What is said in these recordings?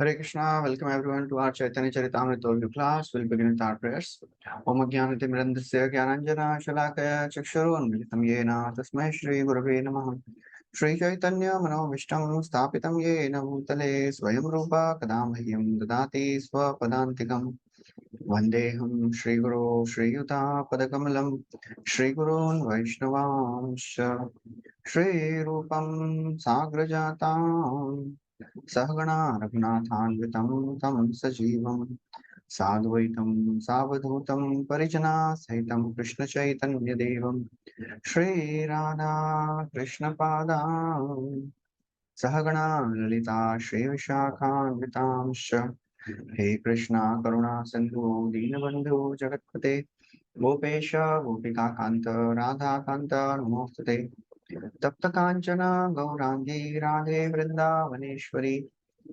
Hare Krishna, welcome everyone to our Caitanya Caritāmrta audio class. We'll begin with our prayers. Om Jnanatimrandasya Gyananjana Shalakaya Chakshurunmilitam Yena Tasmai Shri Gurave Namah. Shri Caitanya Manovishtam Sthapitam Yena Bhutale Swayam Rupa Kadamhayyam Dadati Swapadantikam Vandeham Shri Guru Shri Yuta Padakamalam Shri Gurun Vaishnavamsha Shri Rupam Sagrajatam सहगणा रघुनाथान्वितं तं सजीवं साद्वैतं सावधूतं परिजना सहितं कृष्णचैतन्यदेवं श्रीराधा कृष्णपादां सहगणा ललिता श्रीविशाखान्वितांश्च हे कृष्णा करुणा सिन्धु दीनबन्धु जगत्पते गोपेश गोपिकान्त राधाकान्त नमोऽस्तुते तप्त कांचन गौरांगी राधे वृंदावनेश्वरी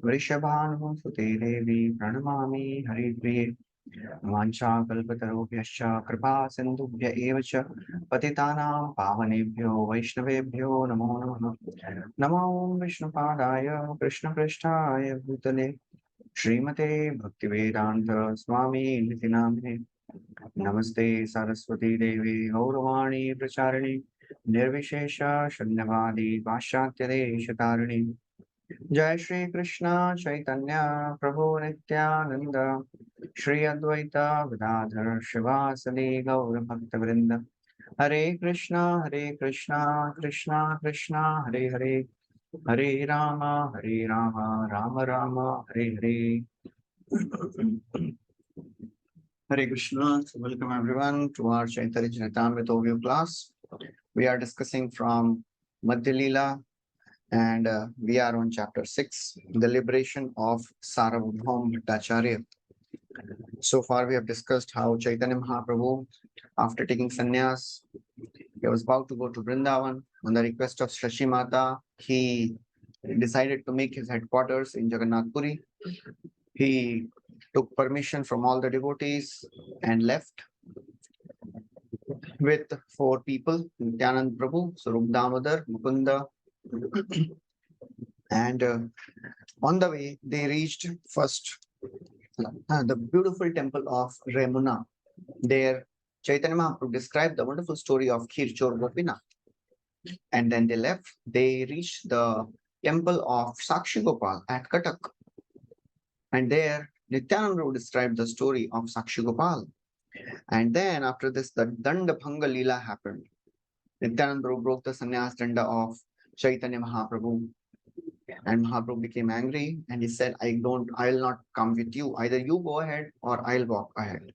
वृषभानुसुते देवी प्रणमामि हरिप्रिये वाञ्छाकल्पतरुभ्यश्च कृपा सिन्धुभ्य एव च पतितानां पावनेभ्यो वैष्णवेभ्यो नमो नमः नमो विष्णुपादाय कृष्णपृष्ठाय भूतले श्रीमते भक्तिवेदान्त स्वामी निति नामिने नमस्ते सरस्वती देवी गौरवाणी प्रचारिणे निर्विशेष शून्यवादी पाश्चात्य देशतारिणी जय श्री कृष्ण चैतन्य प्रभु नित्यानंद श्री अद्वैत गदाधर शिवासदि गौर भक्त वृंद हरे Krishna Krishna Krishna Hare Hare Hare Ram Ram Ram Hare Hare Hare Krishna. So welcome everyone to our Chaitanya Charitamrita overview class. We are discussing from Madhya lila and we are on chapter 6, the liberation of Sarvabhaum Bhattacharya. So far we have discussed how Chaitanya Mahaprabhu, after taking sannyas, he was about to go to Vrindavan. On the request of Shashi Mata, he decided to make his headquarters in Jagannath Puri. He took permission from all the devotees and left with 4 people, Nityanand Prabhu, Sarup Damodar, Mukunda, and on the way they reached first the beautiful temple of Remuna. There Chaitanya Mahaprabhu described the wonderful story of Khirchor Gopinath. And then they left. They reached the temple of Sakshi Gopal at Katak. And there Nityanand Prabhu described the story of Sakshi Gopal. And then after this, the Danda Bhanga lila happened. Nityanand Prabhu broke the sannyas danda of Chaitanya Mahaprabhu. And Mahaprabhu became angry and he said, I'll not come with you. Either you go ahead or I'll walk ahead.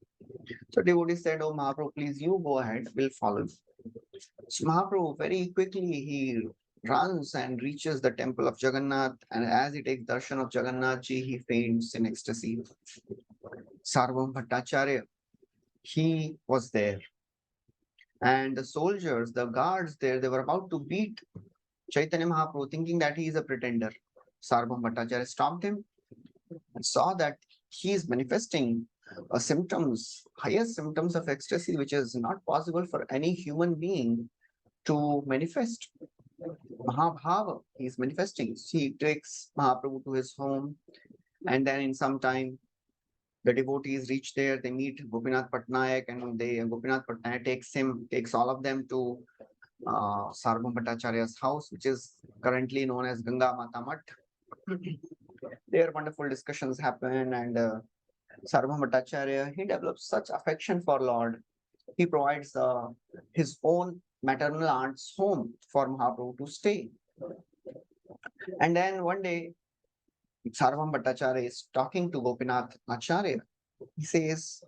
So devotee said, oh Mahaprabhu, please you go ahead, we'll follow. So Mahaprabhu very quickly he runs and reaches the temple of Jagannath, and as he takes darshan of Jagannath ji, he faints in ecstasy. Sarvam Bhattacharya, he was there. And the soldiers, the guards there, they were about to beat Chaitanya Mahaprabhu, thinking that he is a pretender. Sarvam Bhattacharya stopped him and saw that he is manifesting highest symptoms of ecstasy, which is not possible for any human being to manifest. Mahabhava, he is manifesting. He takes Mahaprabhu to his home, and then in some time, the devotees reach there, they meet Gopinath Patnaik, and Gopinath Patnaik takes all of them to Sarvam Bhattacharya's house, which is currently known as Ganga Mata Mat. There wonderful discussions happen, and Sarvam Bhattacharya, he develops such affection for Lord. He provides his own maternal aunt's home for Mahaprabhu to stay. And then one day, Sarvam Bhattacharya is talking to Gopinath Acharya. He says,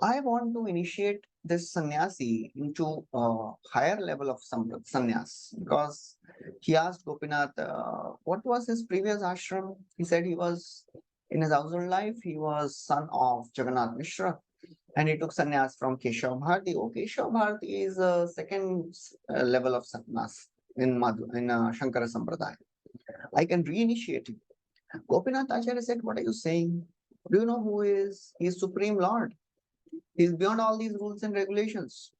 I want to initiate this sannyasi into a higher level of sannyas, because he asked Gopinath, what was his previous ashram? He said he was, in his household life, he was son of Jagannath Mishra, and he took sannyas from Keshav Bharati. Oh, Keshav Bharati is a second level of sannyas in Shankara Sampradaya. I can reinitiate him. Gopinath Acharya said, what are you saying? Do you know who he is? He is Supreme Lord. He is beyond all these rules and regulations.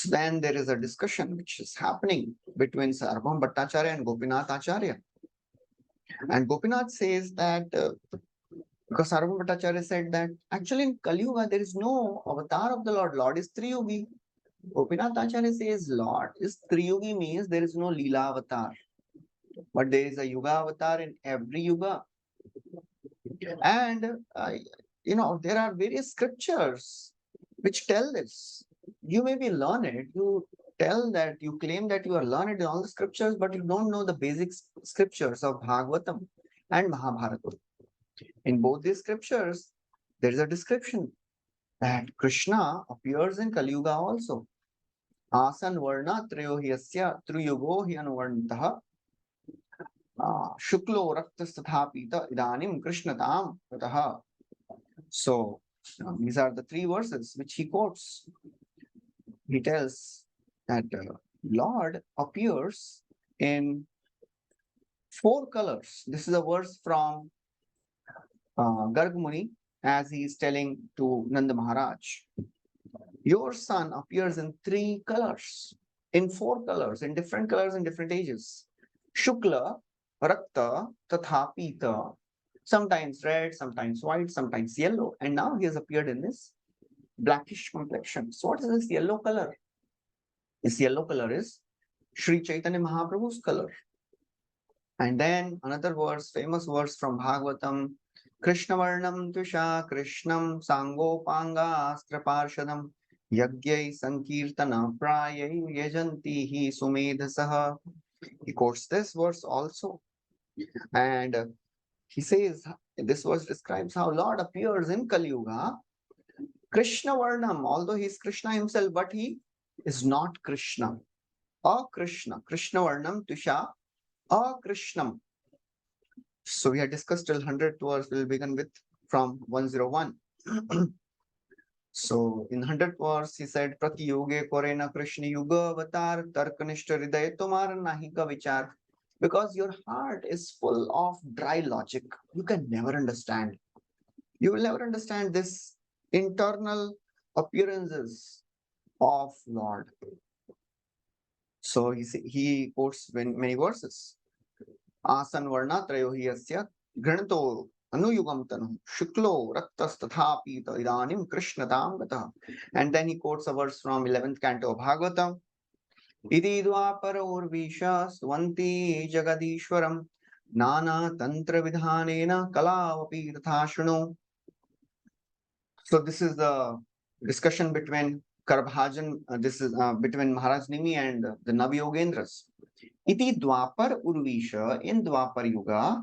Then there is a discussion which is happening between Sarvam Bhattacharya and Gopinath Acharya. And Gopinath says that because Sarvabhauma Bhattacharya said that actually in Kali Yuga there is no avatar of the Lord. Lord is Triyugi. Gopinath Acharya says Lord is Triyugi means there is no lila avatar, but there is a yuga avatar in every yuga. And there are various scriptures which tell this. You may be learned, you claim that you are learned in all the scriptures, but you don't know the basic scriptures of Bhagavatam and Mahabharata. In both these scriptures, there is a description that Krishna appears in Kali Yuga also. Asan varna trayohyasya triyugo hi anuvarnitaha shuklo raktastatapita idanim krishnatam tataha. So these are the three verses which he quotes. He tells that Lord appears in four colors. This is a verse from Garg Muni as he is telling to Nanda Maharaj. Your son appears in three colors, in four colors, in different ages. Shukla, Rakta, Tatha, Pita. Sometimes red, sometimes white, sometimes yellow. And now he has appeared in this blackish complexion. So what is this yellow color? This yellow color is Sri Chaitanya Mahaprabhu's color. And then another verse, famous verse from Bhagavatam, Krishna Varnam Tusha Krishnam Sango Panga Astra Parshadam Yagyai Sankirtana Prayai Yajanti Hi Sumedhasaha. He quotes this verse also. And he says, this verse describes how Lord appears in Kali Yuga. Krishna Varnam, although he is Krishna himself, but he is not Krishna. Krishna Varnam Tusha Krishnam. So we had discussed till 100th verse. We'll begin with from 101. So in 100th verse, he said, Prati yoge korena Krishna yuga avatar tarkanishta hriday tumar nahi ka vichar. Because your heart is full of dry logic. You can never understand. You will never understand this internal appearances of Lord. So he quotes many verses. Asan varna trayohyasya granto anuyugam tanu shuklo raktas tathapita idanim krishnatam gata. And then he quotes a verse from 11th canto of Bhagavatam. Idi dvapara urvisha swanti jagadishwaram nana tantra vidhanena kalavapi tathashunu. So this is the discussion between Karbhajan, this is between Maharaj Nimi and the Navi Yogendras. Iti Dwapar Urvisha, in Dwapar Yuga,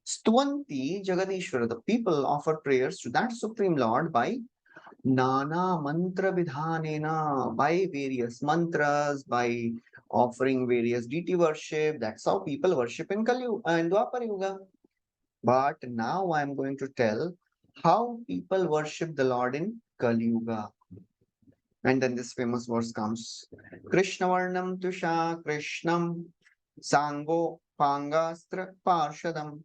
Stwanti Jagadishwara, the people offer prayers to that Supreme Lord by Nana Mantra Vidhanena, by various mantras, by offering various deity worship. That's how people worship in Dwapar Yuga. But now I am going to tell how people worship the Lord in Kali Yuga. And then this famous verse comes. Krishna Varnam Tusha Krishnam Sango Pangastra Parshadam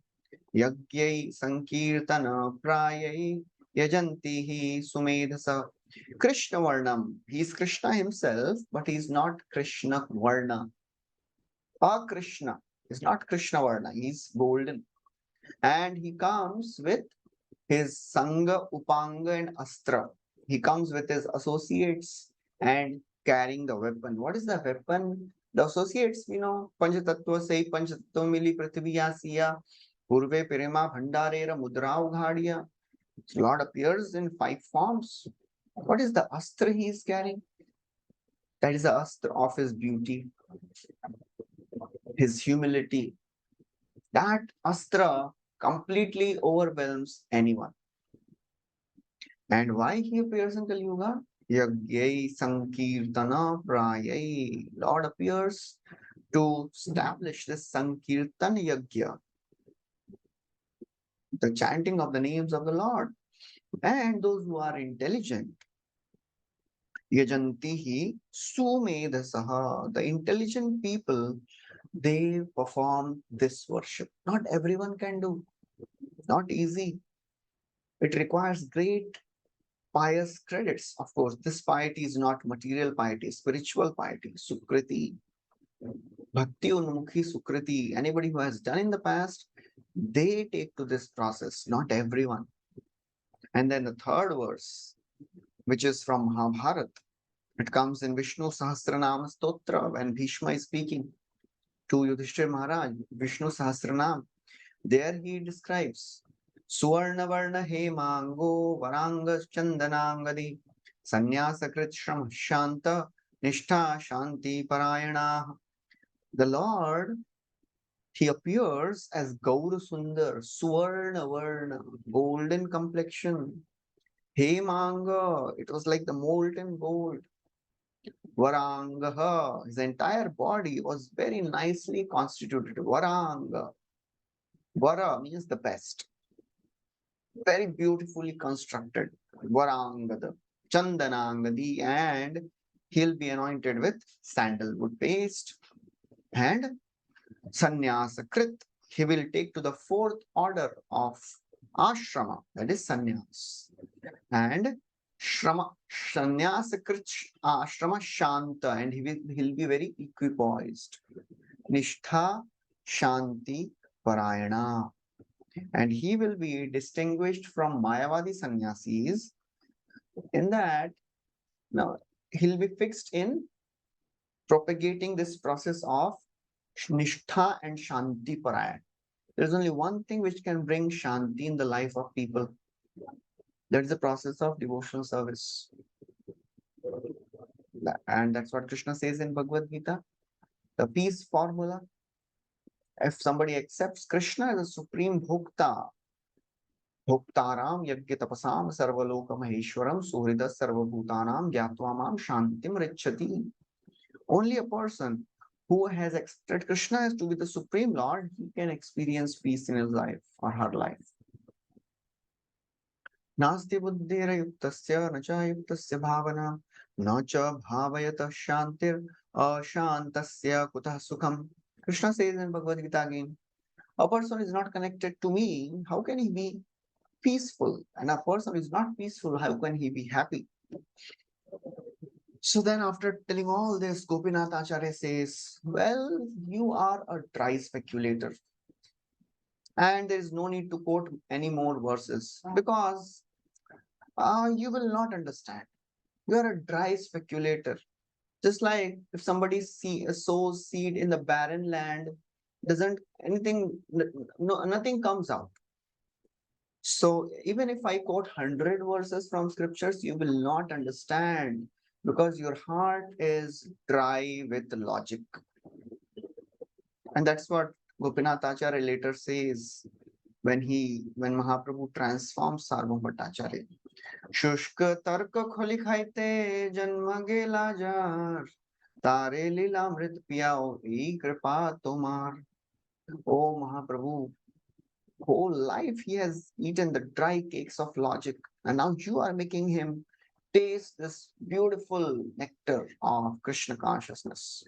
Yagyai Sankirtana Prayai Yajantihi Sumedhasa. Krishna Varnam. He is Krishna himself, but he is not Krishna Varna. Krishna is not Krishna Varna. He is golden. And he comes with his Sangha, Upanga, and Astra. He comes with his associates and carrying the weapon. What is the weapon? The associates, Panchatattva say, Panchatattva mili Prithiviyasiya, Purve Pirima Bhandarera Mudra Ughadiya. Lord appears in 5 forms. What is the Astra he is carrying? That is the Astra of his beauty, his humility. That Astra completely overwhelms anyone. And why he appears in Kali Yuga? Yagyai Sankirtana Prayai. Lord appears to establish this Sankirtan Yagya, the chanting of the names of the Lord. And those who are intelligent, Yajantihi Sumedhasaha, the intelligent people, they perform this worship. Not everyone can do. Not easy. It requires great pious credits. Of course, this piety is not material piety, spiritual piety, Sukriti, Bhakti Unmukhi Sukriti. Anybody who has done in the past, they take to this process, not everyone. And then the third verse, which is from Mahabharata, it comes in Vishnu Sahasranam Stotra when Bhishma is speaking to Yudhishthir Maharaj, Vishnu Sahasranam. There he describes Suvarna Varna Hemango Varangas Chandanangadi Sanyasakrit Shram Shanta Nishtha Shanti Parayana. The Lord, he appears as Gaur Sundar, Suvarna Varna, golden complexion. Hemanga, it was like the molten gold. Varangaha, his entire body was very nicely constituted. Varanga, Vara means the best, very beautifully constructed. Varangada, Chandanangadi, and he'll be anointed with sandalwood paste and sannyasakrit. He will take to the fourth order of ashrama, that is sannyas. And Shrama, sannyasakrit ashrama shanta, and he'll be very equipoised. Nishtha Shanti Parayana. And he will be distinguished from Mayavadi sannyasis in that now he'll be fixed in propagating this process of Nishtha and Shanti Parayana. There's only one thing which can bring Shanti in the life of people. That's the process of devotional service. And that's what Krishna says in Bhagavad Gita. The peace formula. If somebody accepts Krishna as a supreme bhokta, Bhoktaram Yajnatapasam Sarvaloka Maheshwaram Suhrida Sarvabhutanam Gyatva Shantim Richati. Only a person who has accepted Krishna as to be the Supreme Lord, he can experience peace in his life or her life. Nasti buddhira yuktasya nacha yuktasya bhavana nacha bhavayata shantir ashantasya kutah sukham. Krishna says in Bhagavad Gita again, a person is not connected to me, how can he be peaceful? And a person is not peaceful, how can he be happy? So then after telling all this, Gopinath Acharya says, well, you are a dry speculator. And there is no need to quote any more verses because you will not understand. You are a dry speculator. Just like if somebody sows seed in the barren land, doesn't anything, no, nothing comes out. So even if I quote 100 verses from scriptures, you will not understand because your heart is dry with logic. And that's what Gopinath Acharya later says when Mahaprabhu transforms Sarvabhauma Bhattacharya. Shushka tarka kholi khaite janma gela jar tare lila mrit piyao e kripa tomar. Oh Mahaprabhu, whole life he has eaten the dry cakes of logic, and now you are making him taste this beautiful nectar of Krishna consciousness.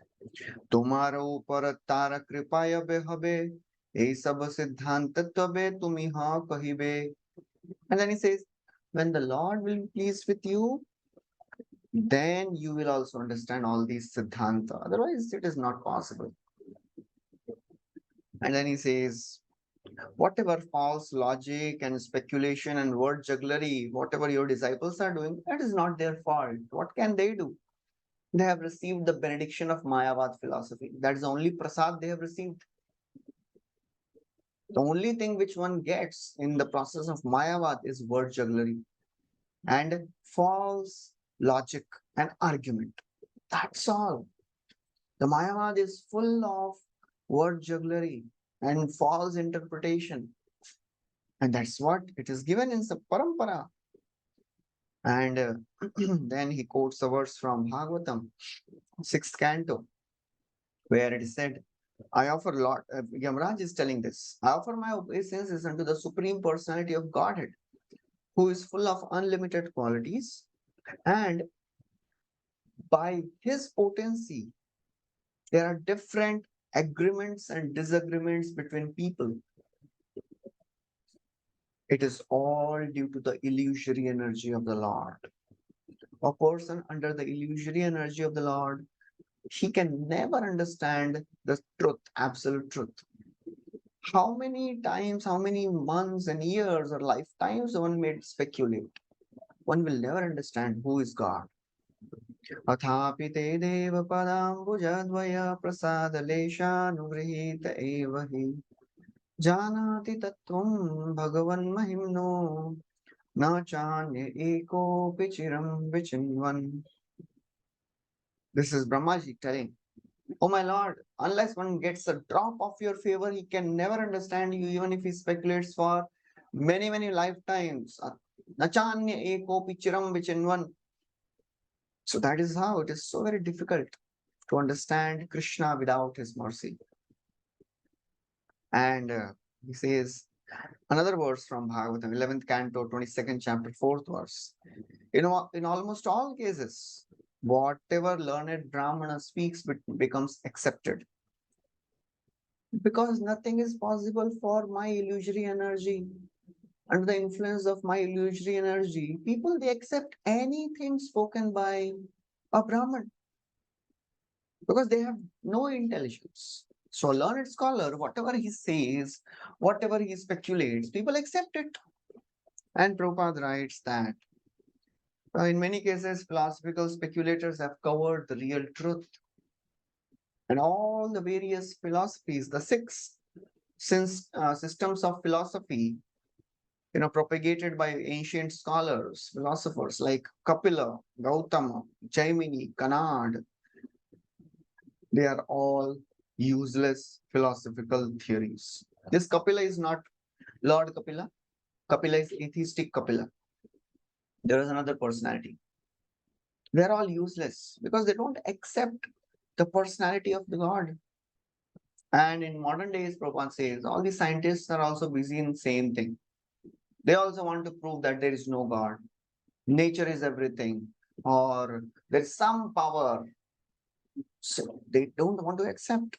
Tumharo par tara kripaya be habe, ei sab siddhant tabe tumi ha kahibe. And then he says, when the Lord will be pleased with you, then you will also understand all these siddhanta. Otherwise, it is not possible. And then he says, whatever false logic and speculation and word jugglery, whatever your disciples are doing, that is not their fault. What can they do? They have received the benediction of Mayavad philosophy. That is the only prasad they have received. The only thing which one gets in the process of Mayavad is word jugglery and false logic and argument. That's all. The Mayavad is full of word jugglery and false interpretation. And that's what it is given in the parampara. And then he quotes a verse from Bhagavatam, 6th canto, where it is said, I offer Lord, Yamaraj is telling this, I offer my obeisances unto the Supreme Personality of Godhead, who is full of unlimited qualities, and by his potency, there are different agreements and disagreements between people. It is all due to the illusory energy of the Lord. A person under the illusory energy of the Lord, he can never understand the truth, absolute truth. How many times, how many months and years or lifetimes one may speculate? One will never understand who is God. अथापि ते देवपदाम्बुजद्वय प्रसादलेशानुगृहीत एव हि जानाति तत्त्वं भगवन्महिम्नो न चान्य एकोऽपि चिरं विचिन्वन्. This is Brahmaji telling, "Oh my Lord, unless one gets a drop of your favor, he can never understand you, even if he speculates for many, many lifetimes. Nachanya ekopi chiram vichinvan." So that is how it is so very difficult to understand Krishna without his mercy. And he says another verse from Bhagavatam, 11th canto, 22nd chapter, 4th verse. In almost all cases, whatever learned Brahmana speaks becomes accepted. Because nothing is possible for my illusory energy. Under the influence of my illusory energy, people they accept anything spoken by a Brahman because they have no intelligence. So, a learned scholar, whatever he says, whatever he speculates, people accept it. And Prabhupada writes that in many cases, philosophical speculators have covered the real truth. And all the various philosophies, the six systems of philosophy, propagated by ancient scholars, philosophers like Kapila, Gautama, Jaimini, Kanad, they are all useless philosophical theories. This Kapila is not Lord Kapila. Kapila is atheistic Kapila. There is another personality. They're all useless because they don't accept the personality of the God. And in modern days, Prabhupada says, all the scientists are also busy in same thing. They also want to prove that there is no God. Nature is everything, or there's some power. So they don't want to accept.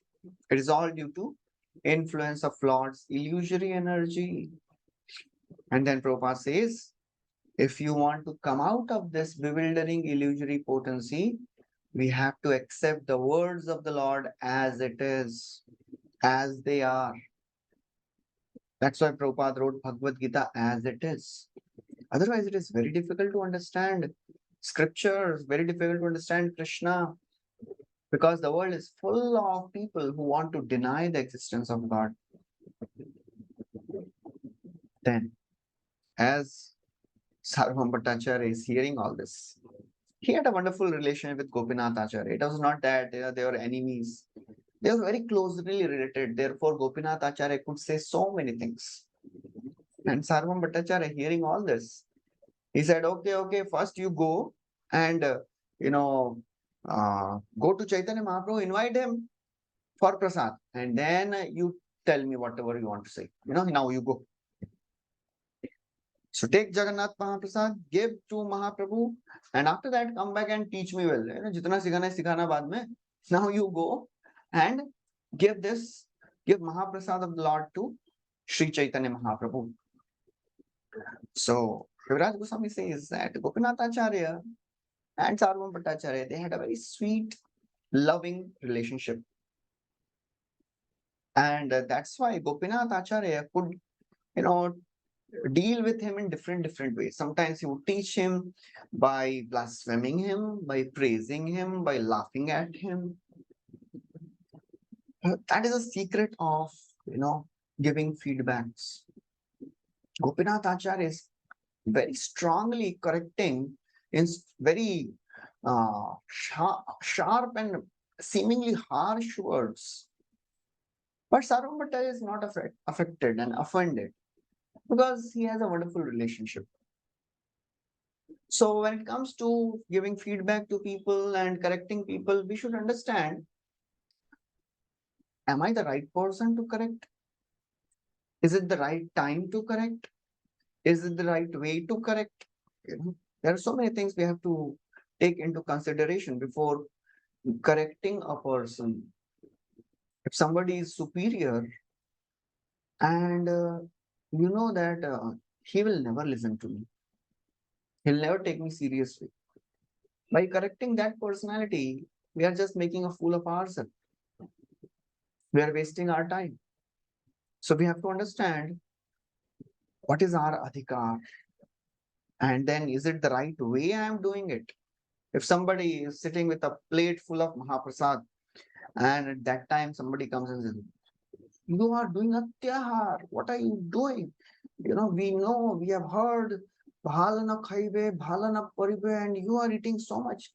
It is all due to influence of Lord's illusory energy. And then Prabhupada says, if you want to come out of this bewildering illusory potency, we have to accept the words of the Lord as it is, as they are. That's why Prabhupada wrote Bhagavad Gita as it is. Otherwise, it is very difficult to understand scriptures, very difficult to understand Krishna, because the world is full of people who want to deny the existence of God. Then, as Sarvam Bhattacharya is hearing all this, he had a wonderful relation with Gopinath Acharya. It was not that they were enemies. They were very closely related. Therefore, Gopinath Acharya could say so many things. And Sarvam Bhattacharya, hearing all this, he said, okay, first you go and, go to Chaitanya Mahaprabhu, invite him for prasad, and then you tell me whatever you want to say. Now you go. So take Jagannath Mahaprasad, give to Mahaprabhu, and after that come back and teach me well. Jitna sikhana hai, sikhana baad mein. Now you go and give Mahaprasad of the Lord to Sri Chaitanya Mahaprabhu. So Shivraj Goswami says that Gopinath Acharya and Sarvam Bhattacharya, they had a very sweet, loving relationship. And that's why Gopinath Acharya could, deal with him in different ways. Sometimes he would teach him by blaspheming him, by praising him, by laughing at him. That is a secret of, giving feedbacks. Gopinath Acharya is very strongly correcting in very sharp and seemingly harsh words. But Sarvam Bhattacharya is not affected and offended because he has a wonderful relationship. So when it comes to giving feedback to people and correcting people, we should understand, am I the right person to correct? Is it the right time to correct? Is it the right way to correct? There are so many things we have to take into consideration before correcting a person. If somebody is superior and you know that he will never listen to me, he'll never take me seriously. By correcting that personality, we are just making a fool of ourselves. We are wasting our time. So we have to understand what is our adhikar, and then is it the right way I am doing it? If somebody is sitting with a plate full of Mahaprasad, and at that time somebody comes and says, "You are doing atyahar. What are you doing? We know, we have heard, bhalana khaibe, bhalana paribe, and you are eating so much."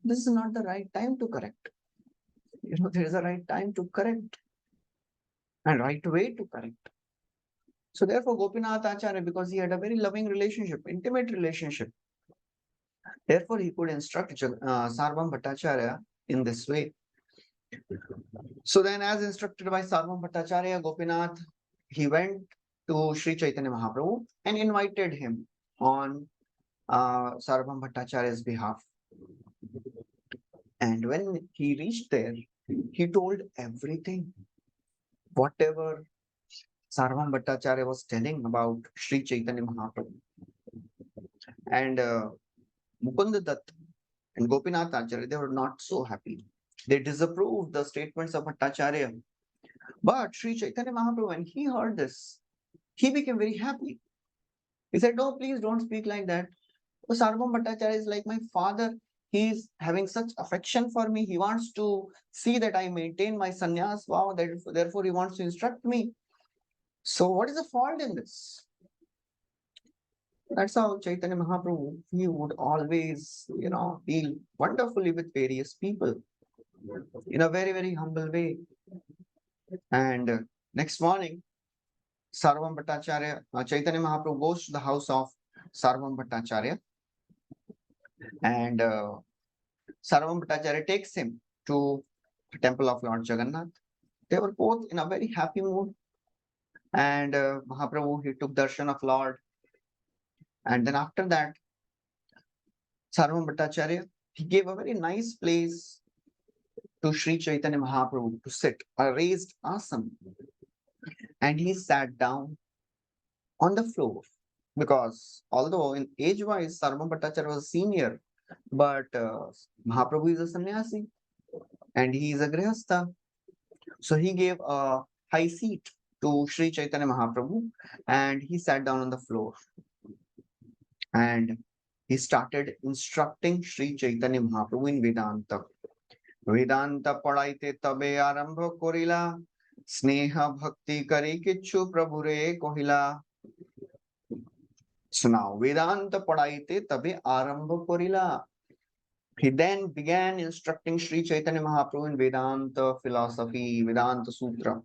This is not the right time to correct. There is a right time to correct and right way to correct. So therefore, Gopinath Acharya, because he had a very loving relationship, intimate relationship, therefore he could instruct Sarvam Bhattacharya in this way. So then, as instructed by Sarvam Bhattacharya, Gopinath, he went to Sri Chaitanya Mahaprabhu and invited him on Sarvam Bhattacharya's behalf. And when he reached there, he told everything, whatever Sarvam Bhattacharya was telling about Sri Chaitanya Mahaprabhu. And Mukunda Dutt and Gopinath Acharya, they were not so happy. They disapproved the statements of Bhattacharya. But Sri Chaitanya Mahaprabhu, when he heard this, he became very happy. He said, "No, please don't speak like that. Sarvam Bhattacharya is like my father. He's having such affection for me. He wants to see that I maintain my sannyas vow. Therefore, he wants to instruct me. So, what is the fault in this?" That's how Chaitanya Mahaprabhu, he would always, deal wonderfully with various people in a very, very humble way. And next morning, Sarvam Bhattacharya, Chaitanya Mahaprabhu goes to the house of Sarvam Bhattacharya, and Sarvam Bhattacharya takes him to the temple of Lord Jagannath. They were both in a very happy mood, and Mahaprabhu, he took darshan of Lord, and then after that, Sarvam Bhattacharya, he gave a very nice place to Sri Chaitanya Mahaprabhu to sit, a raised asana, and he sat down on the floor, because although in age-wise Sarvam Bhattacharya was senior, but Mahaprabhu is a sannyasi and he is a grihastha. So he gave a high seat to Sri Chaitanya Mahaprabhu and he sat down on the floor. And he started instructing Sri Chaitanya Mahaprabhu in Vedanta. Vedanta padaite tabe arambha korila, sneha bhakti kari kichu prabhure kohila. So now, Vedanta padaite tabe arambha korila. He then began instructing Sri Chaitanya Mahaprabhu in Vedanta philosophy, Vedanta Sutra.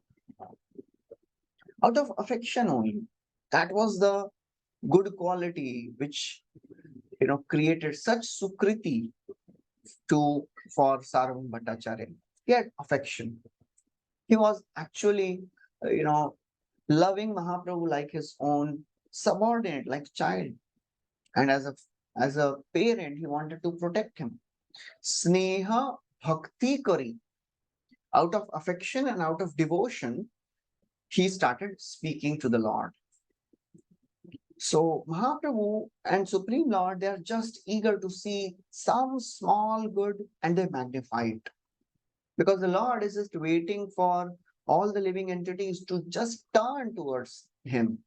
Out of affection only. That was the good quality which created such sukriti for Sarvam Bhattacharya. He had affection. He was actually, loving Mahaprabhu like his own subordinate, like child. And as a parent, he wanted to protect him. Sneha bhakti kari. Out of affection and out of devotion, he started speaking to the Lord. So Mahaprabhu and Supreme Lord, they are just eager to see some small good and they magnify it. Because the Lord is just waiting for all the living entities to just turn towards him.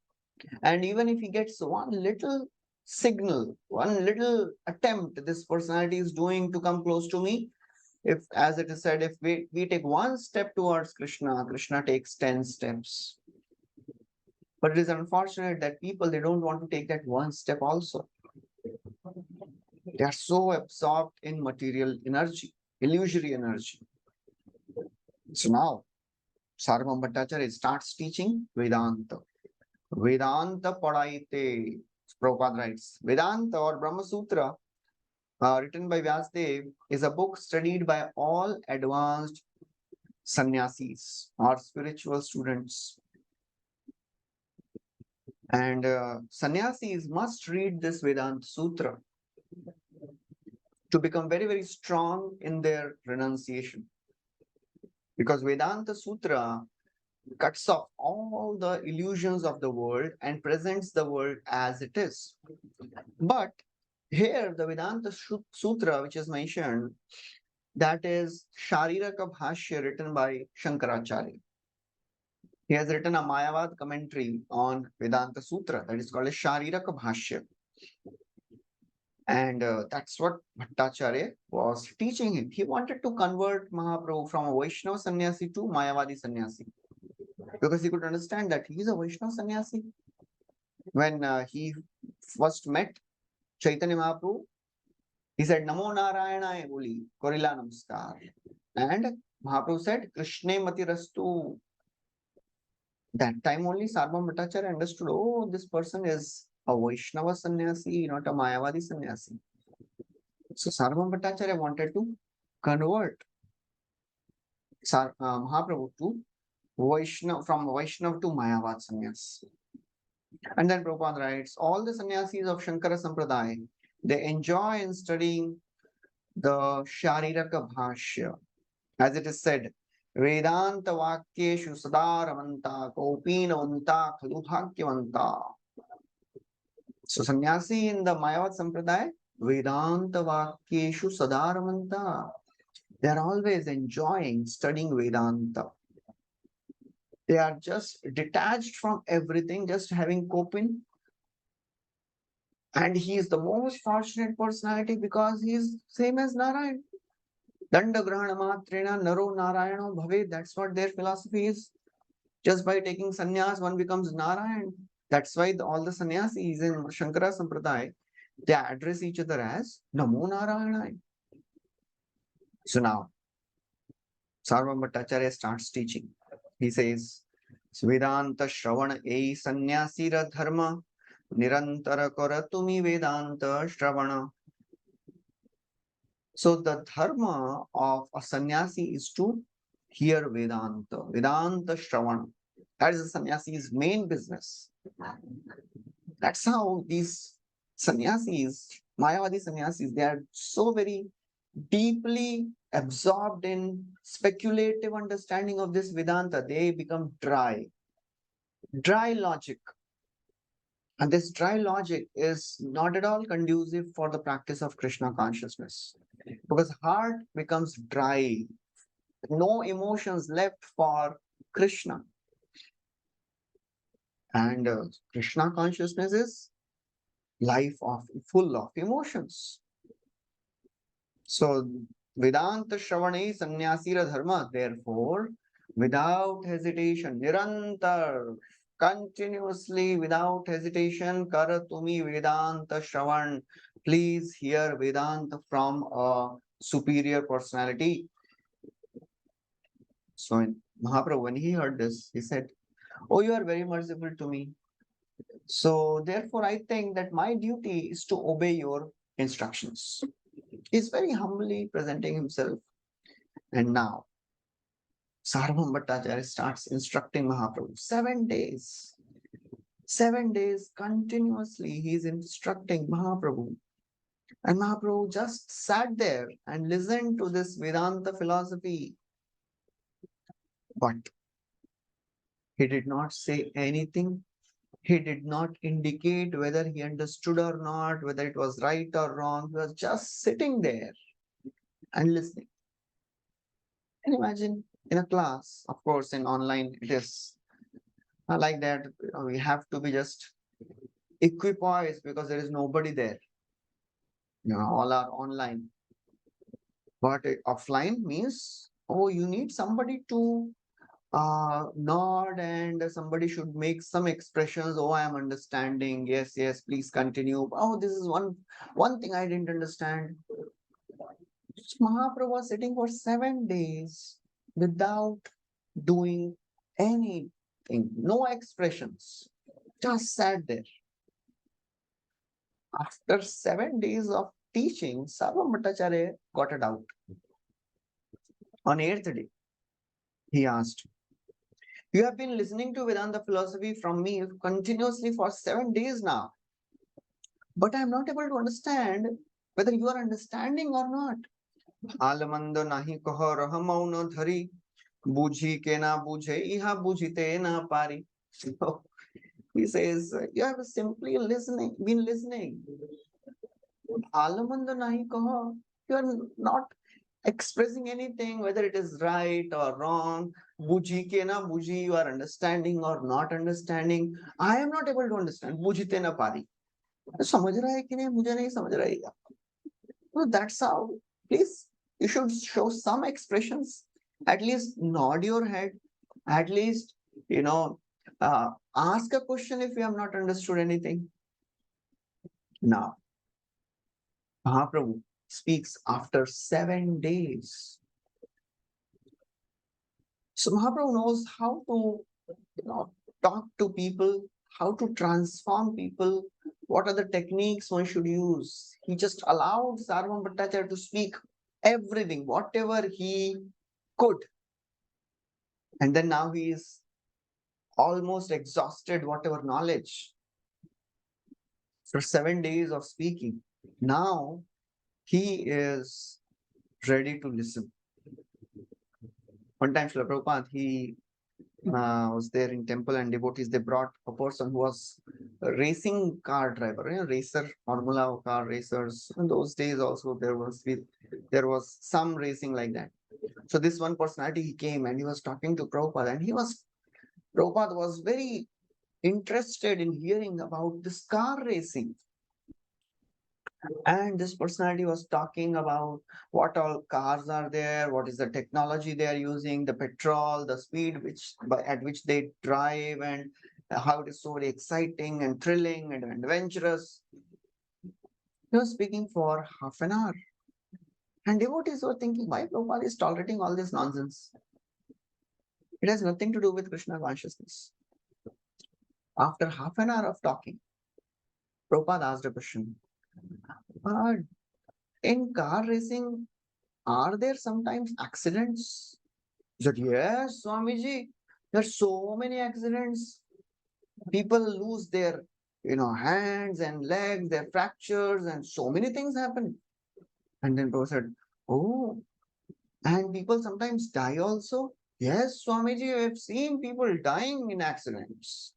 And even if he gets one little signal, one little attempt this personality is doing to come close to me, if, as it is said, if we take one step towards Krishna, Krishna takes 10 steps. But it is unfortunate that people, they don't want to take that one step also. They are so absorbed in material energy, illusory energy. So now, Sarvam Bhattacharya starts teaching Vedanta. Vedanta padaite, Prabhupada writes. Vedanta or Brahma Sutra, written by Vyasadeva, is a book studied by all advanced sannyasis or spiritual students. And sannyasis must read this Vedanta Sutra to become very, very strong in their renunciation. Because Vedanta Sutra cuts off all the illusions of the world and presents the world as it is. But here, the Vedanta Sutra, which is mentioned, that is Shariraka Bhashya written by Shankaracharya. He has written a Mayavad commentary on Vedanta Sutra that is called a Shariraka Bhashya. And that's what Bhattacharya was teaching him. He wanted to convert Mahaprabhu from a Vaishnava sannyasi to Mayavadi sannyasi because he could understand that he is a Vaishnava sannyasi. When he first met Chaitanya Mahaprabhu, he said, Namo Narayana Boli, Korila Namaskar. And Mahaprabhu said, Krishne Mati Rastu. That time only Sarvam Bhattacharya understood, oh, this person is a Vaishnava sannyasi, not a Mayavadi sannyasi. So Sarvam Bhattacharya wanted to convert Mahaprabhu to Vaishnav, from Vaishnav to Mayavad sannyas. And then Prabhupada writes, all the sannyasis of Shankara Sampradaya, they enjoy in studying the Shariraka Bhashya. As it is said, Vedanta Vakyeshu Sadaramanta Kopinavanta Khalu Bhagyavanta. So sannyasi in the Mayavad Sampradaya, Vedanta Vakyeshu Sadaramanta. They are always enjoying studying Vedanta. They are just detached from everything, just having Kopin. And he is the most fortunate personality because he is same as Narayan. Danda Grahana Matrena Naro Narayano Bhave. That's what their philosophy is. Just by taking sannyas, one becomes Narayan. That's why all the sannyasis in Shankara Sampradaya, they address each other as Namo Narayana. So now, Sarvam Bhattacharya starts teaching. He says, Vedanta Shravana ei sannyasira dharma nirantara karatumi Vedanta Shravana. So the dharma of a sannyasi is to hear Vedanta, Vedanta Shravana. That is the sannyasi's main business. That's how these sannyasis, Mayavadi sannyasis, they are so very deeply absorbed in speculative understanding of this Vedanta. They become dry logic. And this dry logic is not at all conducive for the practice of Krishna consciousness because heart becomes dry, no emotions left for Krishna. And Krishna consciousness is life of full of emotions. So Vedanta Shravane Sannyasira Dharma, therefore, without hesitation, Nirantar, continuously without hesitation, Karatumi Vedanta Shravan, please hear Vedanta from a superior personality. So in Mahaprabhu, when he heard this, he said, oh, you are very merciful to me. So therefore, I think that my duty is to obey your instructions. He's very humbly presenting himself. And now, Sarvam Bhattacharya starts instructing Mahaprabhu. 7 days. 7 days continuously he is instructing Mahaprabhu. And Mahaprabhu just sat there and listened to this Vedanta philosophy. But he did not say anything. He did not indicate whether he understood or not, whether it was right or wrong. He was just sitting there and listening. And imagine in a class, of course, in online, it is not like that. We have to be just equipoised because there is nobody there. All are online. But offline means, oh, you need somebody to nod and somebody should make some expressions. Oh, I am understanding. Yes, yes, please continue. Oh, this is one thing I didn't understand. Mahaprabhu was sitting for 7 days without doing anything, no expressions, just sat there. After 7 days of teaching, Sarvam Bhattacharya got a doubt. On 8th day, he asked, you have been listening to Vedanta philosophy from me continuously for 7 days now, but I am not able to understand whether you are understanding or not. Alamand nahi kaho rahamauna dhari, bujhi ke na bujhe, iha bujhite na pari. So he says, you have simply been listening. Alamand nahi kaho, you are not expressing anything, whether it is right or wrong. बुझी के ना बुझी, you are understanding or not understanding. I am not able to understand. बुझते ना पारी. समझ रहा है कि नहीं, मुझे नहीं समझ रहेगा. So that's how. Please, you should show some expressions. At least nod your head. At least, you know, ask a question if you have not understood anything. Now, Mahaprabhu speaks after 7 days. So Mahaprabhu knows how to, talk to people, how to transform people, what are the techniques one should use. He just allowed Sarvam Bhattacharya to speak everything, whatever he could. And then now he is almost exhausted, whatever knowledge. For 7 days of speaking, now he is ready to listen. One time, Srila Prabhupada, he was there in temple and devotees, they brought a person who was a racing car driver, racer, Formula car racers. In those days also there was some racing like that. So this one personality, he came and he was talking to Prabhupada, and Prabhupada was very interested in hearing about this car racing. And this personality was talking about what all cars are there, what is the technology they are using, the petrol, the speed at which they drive, and how it is so very exciting and thrilling and adventurous. He was speaking for half an hour. And devotees were thinking, why Prabhupada is tolerating all this nonsense? It has nothing to do with Krishna consciousness. After half an hour of talking, Prabhupada asked a question. In car racing, are there sometimes accidents? He said, yes, Swamiji, there are so many accidents. People lose their, hands and legs, their fractures, and so many things happen. And then Prabhupada said, oh, and people sometimes die also? Yes, Swamiji, I have seen people dying in accidents.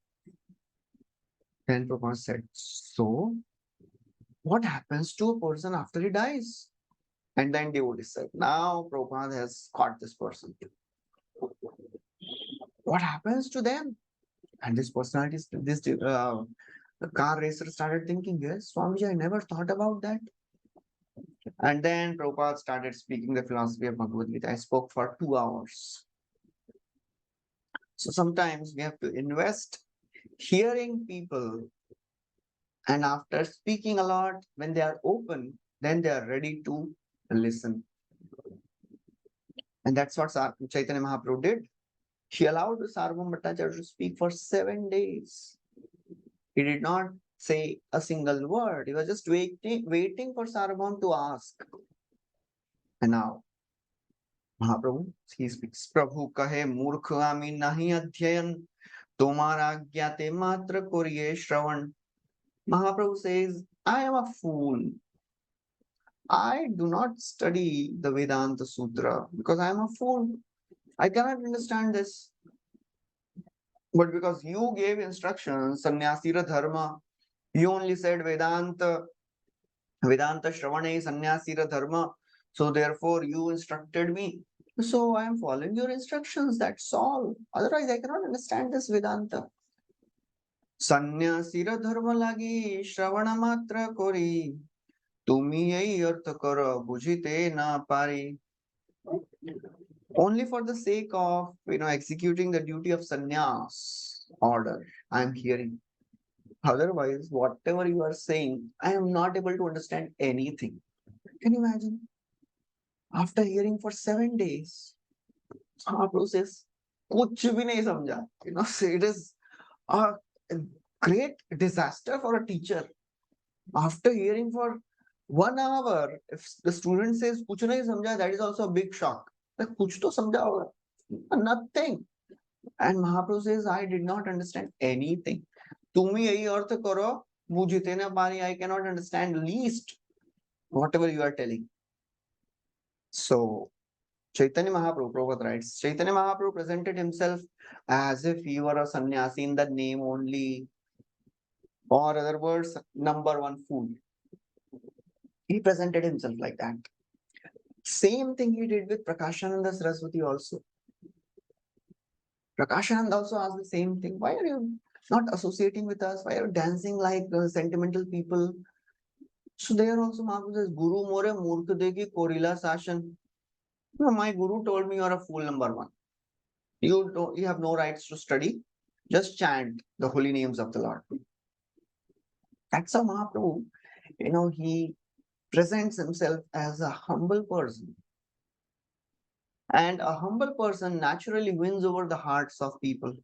Then Prabhupada said, so what happens to a person after he dies? And then devotee said, now Prabhupada has caught this person. What happens to them? And this personality, this car racer started thinking, yes, Swamiji, I never thought about that. And then Prabhupada started speaking the philosophy of Bhagavad Gita. I spoke for 2 hours. So sometimes we have to invest hearing people, and after speaking a lot, when they are open, then they are ready to listen. And that's what Chaitanya Mahaprabhu did. He allowed Sarvam Bhattacharya to speak for 7 days. He did not say a single word. He was just waiting for Sarvam to ask. And now, Mahaprabhu, he speaks, Prabhu kahe murkh ami nahi adhyayan, tomara gyate matra koriye shravan. Mahaprabhu says, I am a fool. I do not study the Vedanta Sutra because I am a fool. I cannot understand this. But because you gave instructions, Sannyasira Dharma, you only said Vedanta Shravane Sannyasira Dharma. So therefore you instructed me. So I am following your instructions. That's all. Otherwise, I cannot understand this Vedanta. Sannyasira Dharma lagi Shravana matra kori. Tumi ei artha karo bujite na pari. Only for the sake of executing the duty of sannyas order, I am hearing. Otherwise, whatever you are saying, I am not able to understand anything. Can you imagine? After hearing for 7 days, Mahaprabhu says, कुछ भी नहीं समझा. So it is a great disaster for a teacher. After hearing for 1 hour, if the student says कुछ नहीं समझा, that is also a big shock. Like, कुछ तो समझा होगा. Nothing. And Mahaprabhu says, I did not understand anything. Tumi yahi artha karo, mujhite na pari, I cannot understand least whatever you are telling. So, Chaitanya Mahaprabhu, Prabhupada writes, Chaitanya Mahaprabhu presented himself as if he were a sannyasi in the name only, or other words, number one fool. He presented himself like that. Same thing he did with Prakashananda Saraswati also. Prakashanand also asked the same thing. Why are you not associating with us? Why are you dancing like sentimental people? So there also Mahaprabhu says, Guru more murkh deki korila sashan. No, my guru told me you are a fool, number one. You have no rights to study. Just chant the holy names of the Lord. That's how Mahaprabhu, he presents himself as a humble person. And a humble person naturally wins over the hearts of people.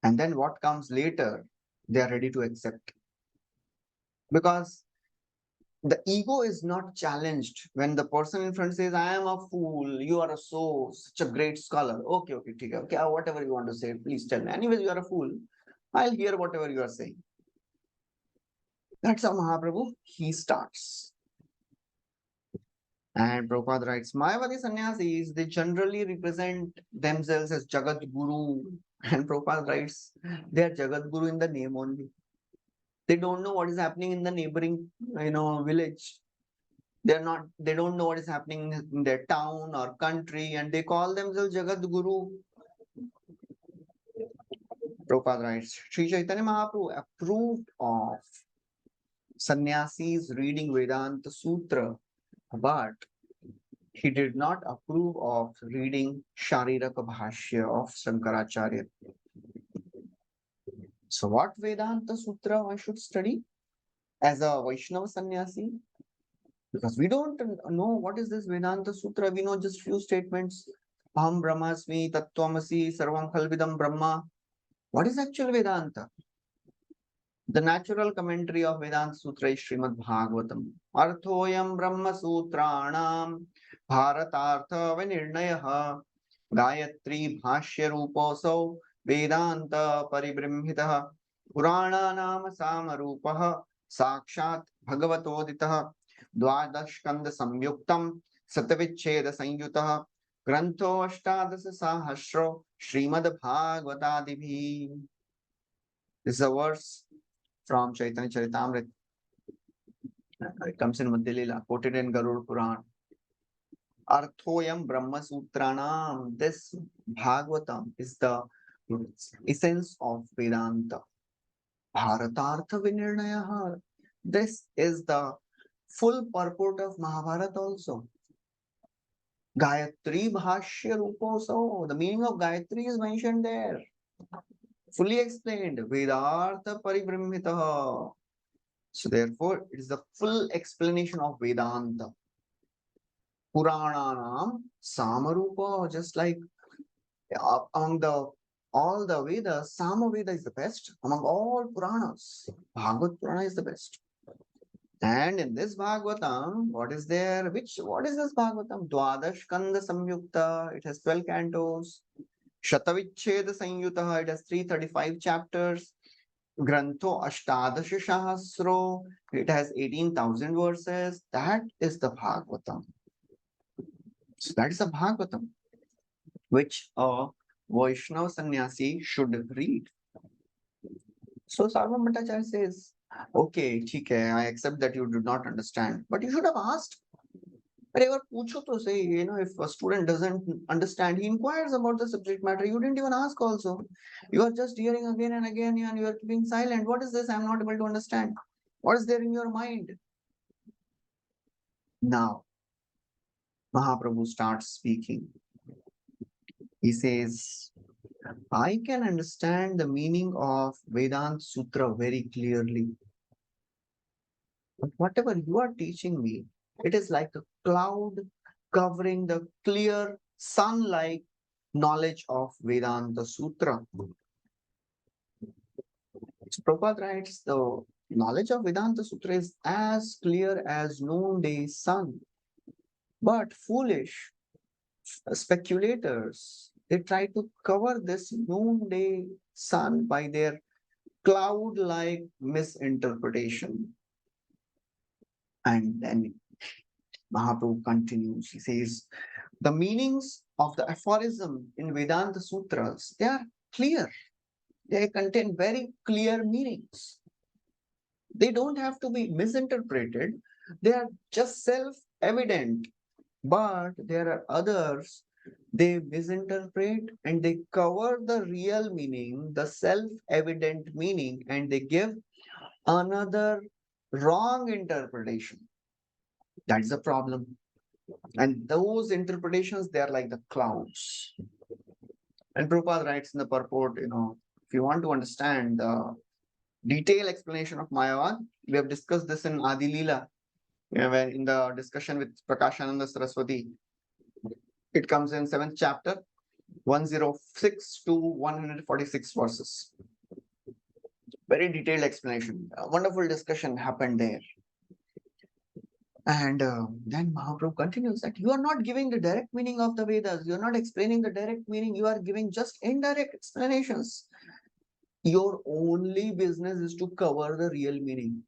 And then what comes later, they are ready to accept. Because the ego is not challenged when the person in front says, I am a fool, you are such a great scholar. Okay, okay, whatever you want to say, please tell me. Anyways, you are a fool. I'll hear whatever you are saying. That's how Mahaprabhu, he starts. And Prabhupada writes, Mayavadi sannyasis, they generally represent themselves as Jagat Guru. And Prabhupada writes, they are Jagat Guru in the name only. They don't know what is happening in the neighboring, village. They don't know what is happening in their town or country, and they call themselves Jagat Guru. Prabhupada writes, Sri Chaitanya Mahaprabhu approved of sannyasis reading Vedanta Sutra, but he did not approve of reading Shariraka Bhashya of Shankaracharya. So what Vedanta Sutra I should study as a Vaishnava sannyasi? Because we don't know what is this Vedanta Sutra. We know just few statements. Aham Brahmasmi, Tattvamasi, Sarvam Khalvidam Brahma. What is actual Vedanta? The natural commentary of Vedanta Sutra is Srimad Bhagavatam. Arthoyam Brahma Sutranam Bharatartha Vinirnayaha Gayatri Bhashya Ruposau Vedanta Paribrimhitaha Purana Nama Samarupaha Sakshat Bhagavatoditaha Dvadash Samyuktam Satavicheda Sanyutaha Granto Ashtadasa Sahasro Srimad Bhagavatadibhi. This is a verse from Chaitanya Caritāmrta. It comes in Madhya lila, quoted in Gaur Puran. Arthoyam Brahma Sutranam. This Bhagavatam is the essence of Vedanta. Bharatartha Vinirnayaha. This is the full purport of Mahabharata also. Gayatri Bhashya Ruposo. The meaning of Gayatri is mentioned there. Fully explained. Vedartha Paribrahmitaha. So therefore, it is the full explanation of Vedanta. Purananam Samarupa, just like among all the Vedas, Samaveda is the best. Among all Puranas, Bhagavad Purana is the best. And in this Bhagavatam, what is there? What is this Bhagavatam? Dwadash Kanda Samyukta. It has 12 cantos. Shatavicheda Sanyuta. It has 335 chapters. Granto Ashtadasha Sahasro. It has 18,000 verses. That is the Bhagavatam. So that is the Bhagavatam, which a Vaishnava sannyasi should read. So Sarvam Bhattacharya says, okay, ठीक है, I accept that you do not understand, but you should have asked. Whenever पूछो to say, if a student doesn't understand, he inquires about the subject matter. You didn't even ask also. You are just hearing again and again and you are keeping silent. What is this? I'm not able to understand. What is there in your mind? Now, Mahaprabhu starts speaking. He says, I can understand the meaning of Vedanta Sutra very clearly. But whatever you are teaching me, it is like a cloud covering the clear sun-like knowledge of Vedanta Sutra. So Prabhupada writes, the knowledge of Vedanta Sutra is as clear as noonday sun. But foolish speculators, they try to cover this noonday sun by their cloud-like misinterpretation. And then Mahaprabhu continues. He says, the meanings of the aphorism in Vedanta Sutras, they are clear. They contain very clear meanings. They don't have to be misinterpreted. They are just self-evident. But there are others They misinterpret and they cover the real meaning, the self-evident meaning, and they give another wrong interpretation. That's the problem. And those interpretations, they are like the clouds. And Prabhupada writes in the purport, if you want to understand the detailed explanation of Mayavad, we have discussed this in Adi Lila, when in the discussion with Prakashananda Saraswati. It comes in 7th chapter, 106 to 146 verses. Very detailed explanation. A wonderful discussion happened there. And then Mahaprabhu continues that you are not giving the direct meaning of the Vedas. You are not explaining the direct meaning. You are giving just indirect explanations. Your only business is to cover the real meaning.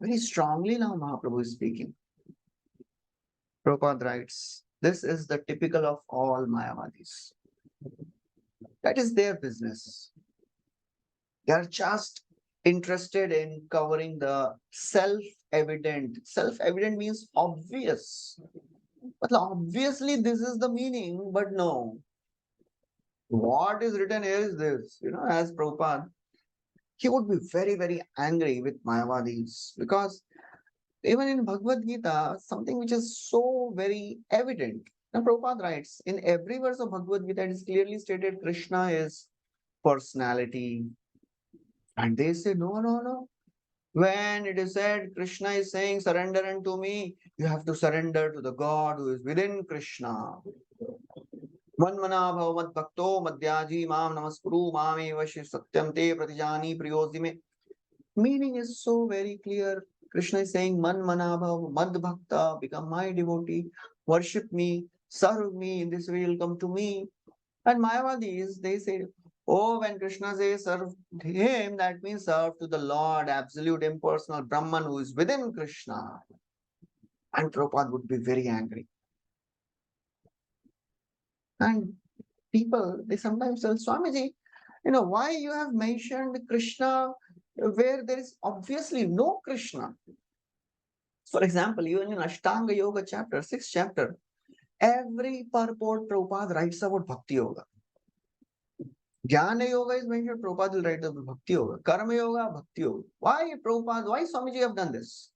Very strongly now Mahaprabhu is speaking. Prabhupada writes, this is the typical of all Mayavadis. That is their business. They are just interested in covering the self-evident. Self-evident means obvious. But obviously this is the meaning, but no. What is written here is this, as Prabhupada, he would be very, very angry with Mayavadis because even in Bhagavad Gita, something which is so very evident. Now Prabhupada writes, in every verse of Bhagavad Gita, it is clearly stated Krishna is personality. And they say, no, no, no. When it is said, Krishna is saying, surrender unto me, you have to surrender to the God who is within Krishna. Manmana bhav bhakto madhyaji mam namaskuru mame vashi satyam te pratijani priyosi me. Meaning is so very clear. Krishna is saying, Manmana bhav mad bhakta, become my devotee, worship me, serve me, in this way you'll come to me. And Mayavadis, they say, oh, when Krishna says serve him, that means serve to the Lord, absolute impersonal Brahman who is within Krishna. And Prabhupada would be very angry. And people, they sometimes tell Swamiji, why you have mentioned Krishna where there is obviously no Krishna. For example, even in Ashtanga Yoga chapter, 6th chapter, every purport Prabhupada writes about Bhakti Yoga. Jnana Yoga is mentioned, Prabhupada will write about Bhakti Yoga. Karma Yoga, Bhakti Yoga. Why Prabhupada, why Swamiji have done this?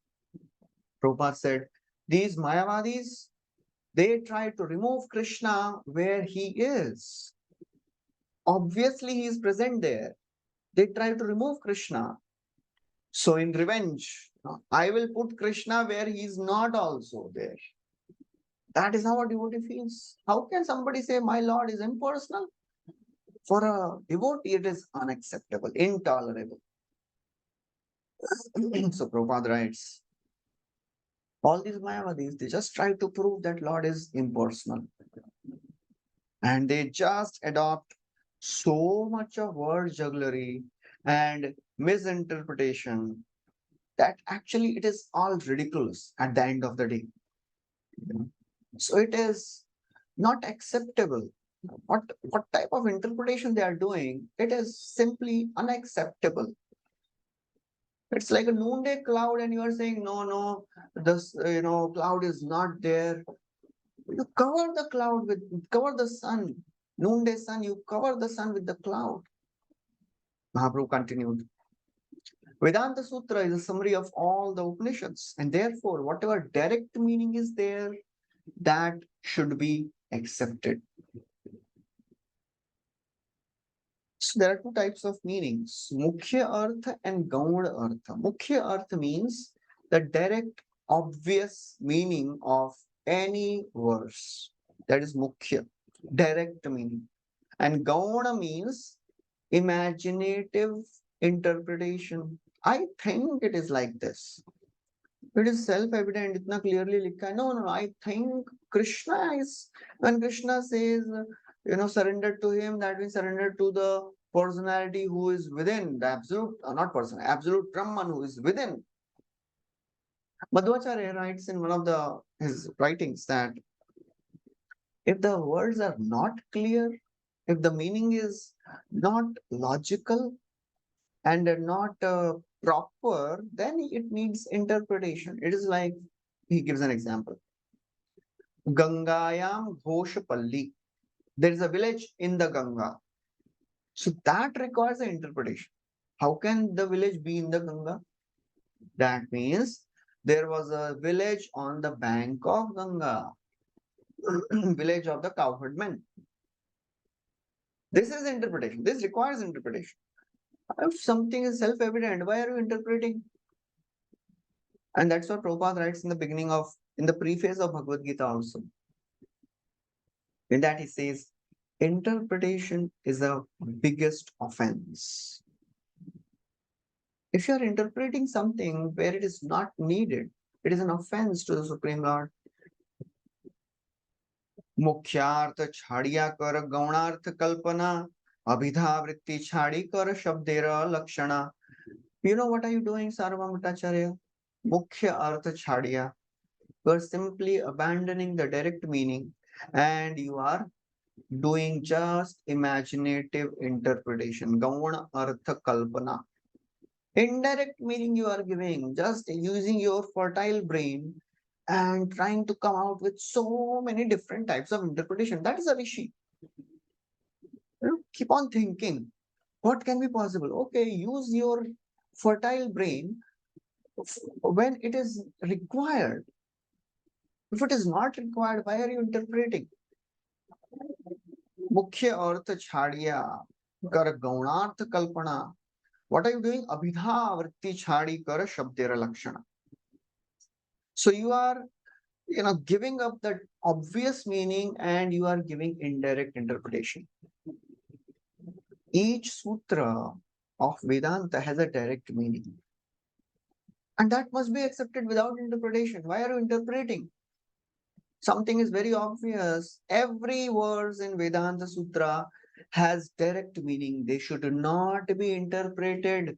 Prabhupada said, these Mayavadis, they try to remove Krishna where he is. Obviously, he is present there. They try to remove Krishna. So in revenge, I will put Krishna where he is not also there. That is how a devotee feels. How can somebody say, my Lord is impersonal? For a devotee, it is unacceptable, intolerable. So Prabhupada writes, all these Mayavadis, they just try to prove that Lord is impersonal. And they just adopt so much of word jugglery and misinterpretation that actually it is all ridiculous at the end of the day. So it is not acceptable. What type of interpretation they are doing, it is simply unacceptable. It's like a noonday cloud and you are saying, no, this, cloud is not there. You cover the sun, noonday sun, you cover the sun with the cloud. Mahaprabhu continued. Vedanta Sutra is a summary of all the Upanishads, and therefore, whatever direct meaning is there, that should be accepted. So there are two types of meanings, Mukhya Artha and Gaur Artha. Mukhya Artha means the direct, obvious meaning of any verse. That is Mukhya, direct meaning. And Gauna means imaginative interpretation. I think it is like this. It is self-evident, itna clearly likha hai. No, I think Krishna is, when Krishna says, surrender to him, that means surrender to the personality who is within, the absolute, not person, absolute Brahman who is within. Madhvacharya writes in one of his writings that if the words are not clear, if the meaning is not logical and not proper, then it needs interpretation. It is like, he gives an example. Gangayam Ghoshapalli. There is a village in the Ganga. So that requires an interpretation. How can the village be in the Ganga? That means there was a village on the bank of Ganga, village of the cowherdmen. This is interpretation. This requires interpretation. If something is self-evident, why are you interpreting? And that's what Prabhupada writes in the preface of Bhagavad Gita also. In that he says, interpretation is the biggest offense. If you are interpreting something where it is not needed, it is an offense to the Supreme Lord. मुख्यार्थ छाड़िया कर गौणार्थ कल्पना अभिधा वृत्ति छाड़ी कर शब्देर लक्षणा. You know what are you doing, Sarvamritacharya? Mukhya artha chhadiya. You are simply abandoning the direct meaning and you are doing just imaginative interpretation. Gauna artha kalpana. Indirect meaning you are giving, just using your fertile brain and trying to come out with so many different types of interpretation. That is a rishi. Keep on thinking. What can be possible? Okay, use your fertile brain when it is required. If it is not required, why are you interpreting? Mukhya artha chhadiya kar gaunartha kalpana. What are you doing? Abhidha vritti chhadi kar shabdera lakshana. So you are, giving up that obvious meaning and you are giving indirect interpretation. Each sutra of Vedanta has a direct meaning. And that must be accepted without interpretation. Why are you interpreting? Something is very obvious. Every verse in Vedanta Sutra has direct meaning. They should not be interpreted.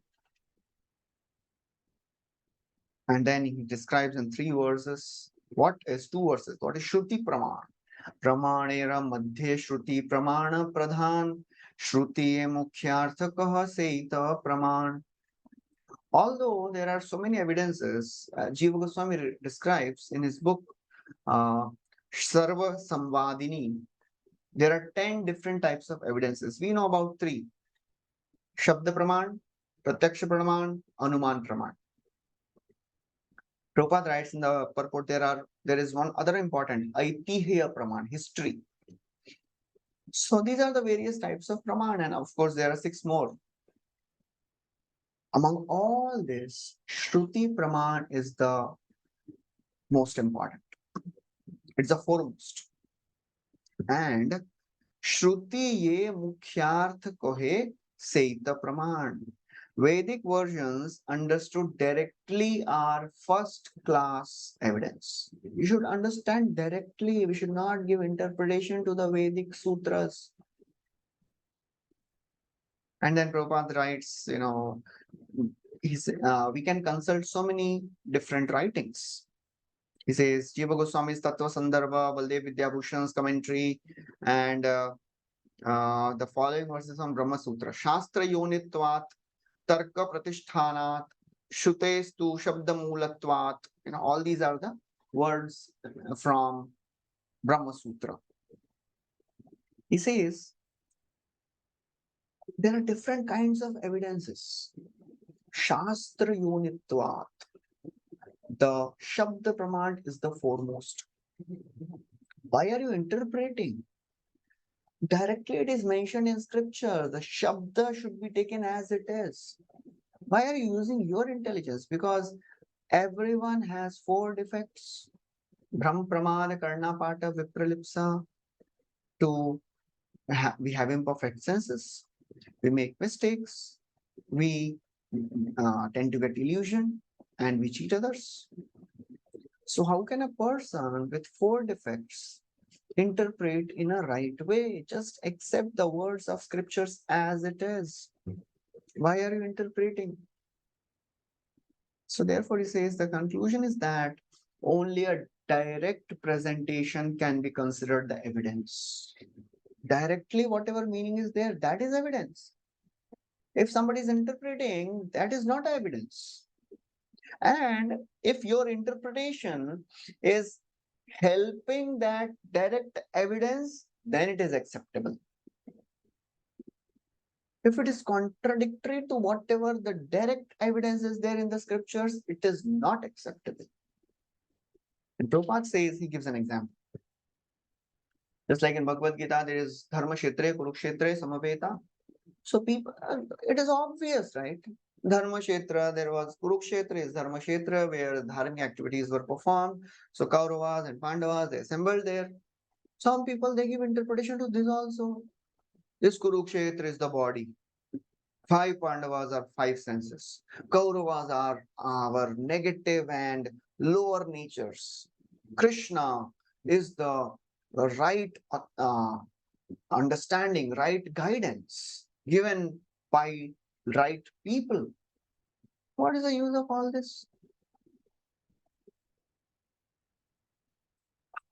And then he describes in 3 verses. What is 2 verses? What is Shruti Praman? Pramanera Madhya Shruti Pramana Pradhan Shruti Mukhyartha Kaha Seita Praman. Although there are so many evidences, Jiva Goswami describes in his book Sarva Samvadini, there are 10 different types of evidences. We know about 3. Shabda Praman, Pratyaksha Praman, Anuman Praman. Prabhupada writes in the purport there is one other important, Aitihya Praman, history. So these are the various types of Praman, and of course there are 6 more. Among all this, Shruti Praman is the most important. It's the foremost. And Shruti ye mukhyarth kohe seita praman. Vedic versions understood directly are first class evidence. You should understand directly. We should not give interpretation to the Vedic sutras. And then Prabhupada writes, we can consult so many different writings. He says, Jiva Goswami's Tattva Sandarbha, Baldev Vidyabhushan's commentary, and the following verses from Brahma Sutra. Shastra Yonitvat, Tarka Pratishtanat, Shrutestu Shabda Moolatvat. All these are the words from Brahma Sutra. He says, there are different kinds of evidences. Shastra Yonitvat. The Shabda Praman is the foremost. Why are you interpreting? Directly it is mentioned in scripture. The Shabda should be taken as it is. Why are you using your intelligence? Because everyone has 4 defects. Brahm Pramana Karna Pata Vipralipsa. We have imperfect senses. We make mistakes. We tend to get illusion and we cheat others. So how can a person with 4 defects interpret in a right way? Just accept the words of scriptures as it is. Why are you interpreting? So therefore he says the conclusion is that only a direct presentation can be considered the evidence. Directly whatever meaning is there, that is evidence. If somebody is interpreting, that is not evidence. And if your interpretation is helping that direct evidence, then it is acceptable. If it is contradictory to whatever the direct evidence is there in the scriptures, it is not acceptable. And Prabhupada says, he gives an example. Just like in Bhagavad Gita, there is Dharma Kshetre, Kurukshetre, Samaveta. So people, it is obvious, right? Dharma Kshetra, there was Kurukshetra is Dharma Kshetra where dharmic activities were performed. So Kauravas and Pandavas, they assembled there. Some people, they give interpretation to this also. This Kurukshetra is the body. 5 Pandavas are 5 senses. Kauravas are our negative and lower natures. Krishna is the right understanding, right guidance given by right people. What is the use of all this?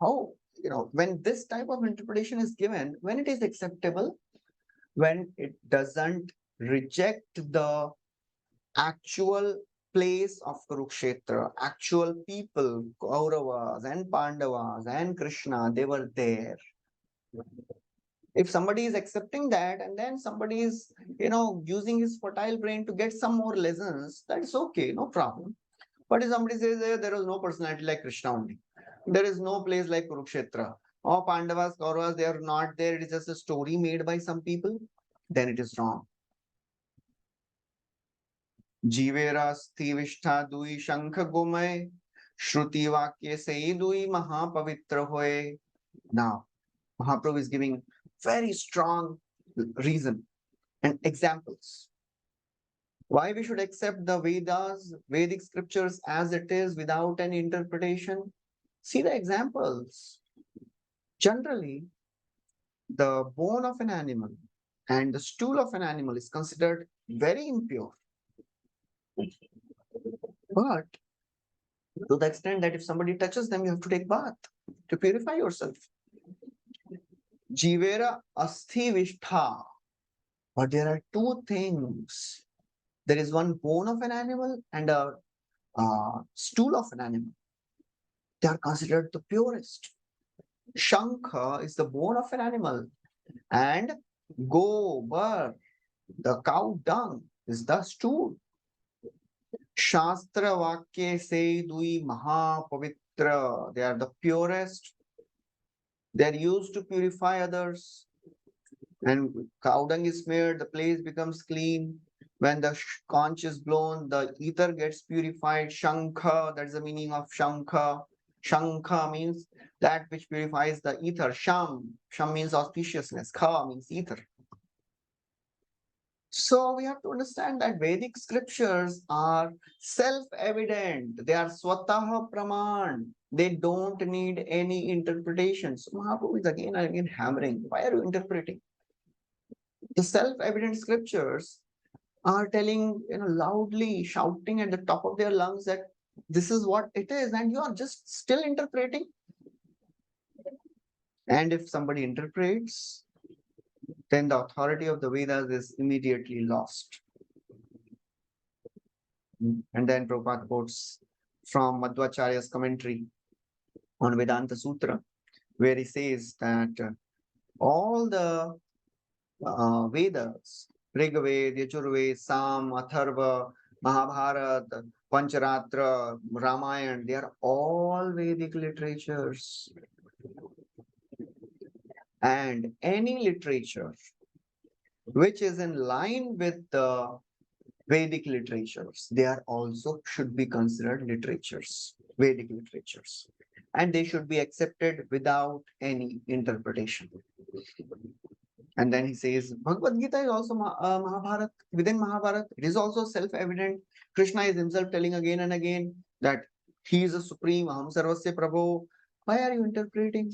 How, when this type of interpretation is given, when it is acceptable, when it doesn't reject the actual place of Kurukshetra, actual people, Kauravas and Pandavas and Krishna, they were there. If somebody is accepting that and then somebody is, using his fertile brain to get some more lessons, that's okay, no problem. But if somebody says there was no personality like Krishna only, there is no place like Kurukshetra, or Pandavas, Kauravas, they are not there, it is just a story made by some people, then it is wrong. जीवेरा स्थिविष्ठा दुई शंख गुमय श्रुति वाक्य से दुई महापवित्र होए. Now Mahaprabhu is giving very strong reason and examples why we should accept the Vedas, Vedic scriptures as it is without any interpretation. See the examples. Generally, the bone of an animal and the stool of an animal is considered very impure. But to the extent that if somebody touches them, you have to take bath to purify yourself. Jivera asthi vishtha. But there are 2 things. There is one bone of an animal and a stool of an animal. They are considered the purest. Shankha is the bone of an animal, and gobar, the cow dung, is the stool. Shastra Vakya se dui Mahapavitra. They are the purest. They are used to purify others. And cow dung is smeared, the place becomes clean. When the conch is blown, the ether gets purified. Shankha, that's the meaning of Shankha. Shankha means that which purifies the ether. Sham means auspiciousness. Kha means ether. So we have to understand that Vedic scriptures are self-evident. They are swataha praman. They don't need any interpretation. So Mahaprabhu is again and again hammering. Why are you interpreting? The self-evident scriptures are telling, loudly, shouting at the top of their lungs that this is what it is, and you are just still interpreting. And if somebody interprets, then the authority of the Vedas is immediately lost. And then Prabhupada quotes from Madhvacharya's commentary on Vedanta Sutra, where he says that all the Vedas, Rigveda, Yajurveda, Sam, Atharva, Mahabharata, Pancharatra, Ramayana, they are all Vedic literatures. And any literature which is in line with the Vedic literatures, they are also should be considered literatures, Vedic literatures. And they should be accepted without any interpretation. And then he says, Bhagavad Gita is also Mahabharata. Within Mahabharata, it is also self-evident. Krishna is himself telling again and again that he is a supreme, Aham Sarvasya Prabhu. Why are you interpreting?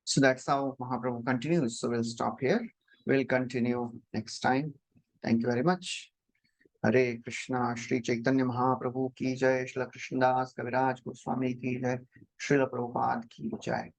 So that's how Mahaprabhu continues. So we'll stop here. We'll continue next time. Thank you very much. Hare Krishna, Shri Chaitanya Mahaprabhu ki jai, Shri Krishnadas Kaviraj Goswami ki jai, Srila Prabhupada ki jai.